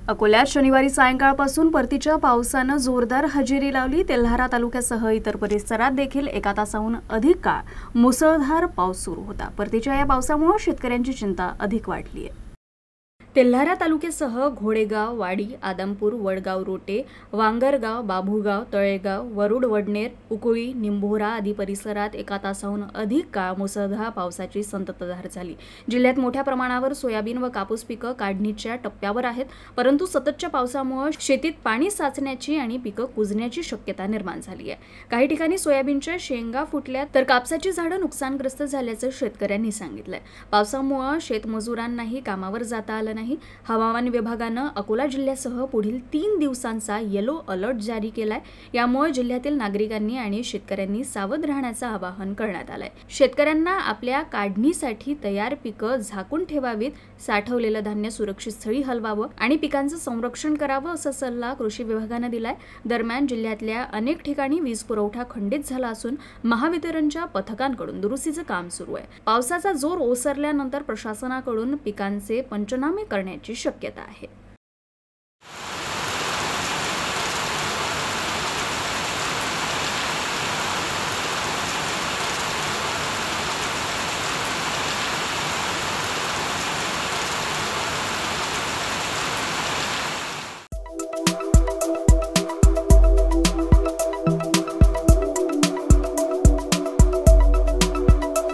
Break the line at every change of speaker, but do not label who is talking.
अकोल्यात शनिवारी सायंकाळपासून परतीच्या पावसानं जोरदार हजेरी लावली। तेल्हारा तालुक्यासह इतर परिसरात देखील एका तासाहून अधिक काळ मुसळधार पाऊस सुरू होता। परतीच्या या पावसामुळे शेतकऱ्यांची चिंता अधिक वाढली आहे। तेल्हारा तालुक्यासह घोडेगाव, वाडी, आदमपूर, वडगाव, रोटे, वांगरगाव, बाभूळगाव, तळेगाव, वरुड, वडनेर, उकुळी, निंभोरा आदी परिसरात एका तासाहून अधिक काळ मुसळधार पावसाची संततधार झाली। जिल्ह्यात मोठ्या प्रमाणावर सोयाबीन व कापूस पिकं काढणीच्या टप्प्यावर आहेत, परंतु सततच्या पावसामुळे शेतीत पाणी साचण्याची आणि पिकं कुजण्याची शक्यता निर्माण झाली आहे। काही ठिकाणी सोयाबीनच्या शेंगा फुटल्या तर कापसाची झाडं नुकसानग्रस्त झाल्याचं शेतकऱ्यांनी सांगितलंय। पावसामुळे शेतमजुरांनाही कामावर जाता आलं नाही। हवामान विभागानं अकोला जिल्ह्यासह पुढील 3 दिवसांचा येलो अलर्ट जारी केलाय। यामुळे जिल्ह्यातील नागरिकांनी आणि शेतकऱ्यांनी सावध राहण्याचं आवाहन करण्यात आलंय। शेतकऱ्यांना आपल्या काढणीसाठी तयार पिकं झाकून ठेवावीत, साठवलेलं धान्य सुरक्षित स्थळी हलवावं आणि पिकांचं संरक्षण करावं असा सल्ला कृषी विभागानं दिलाय। दरम्यान जिल्ह्यातल्या अनेक ठिकाणी वीज पुरवठा खंडित झाला असून महावितरणच्या पथकांकडून दुरुस्तीचं काम सुरू आहे। पावसाचा जोर ओसरल्यानंतर प्रशासनाकडून पिकांचे पंचनामे करण्याची शक्यता आहे।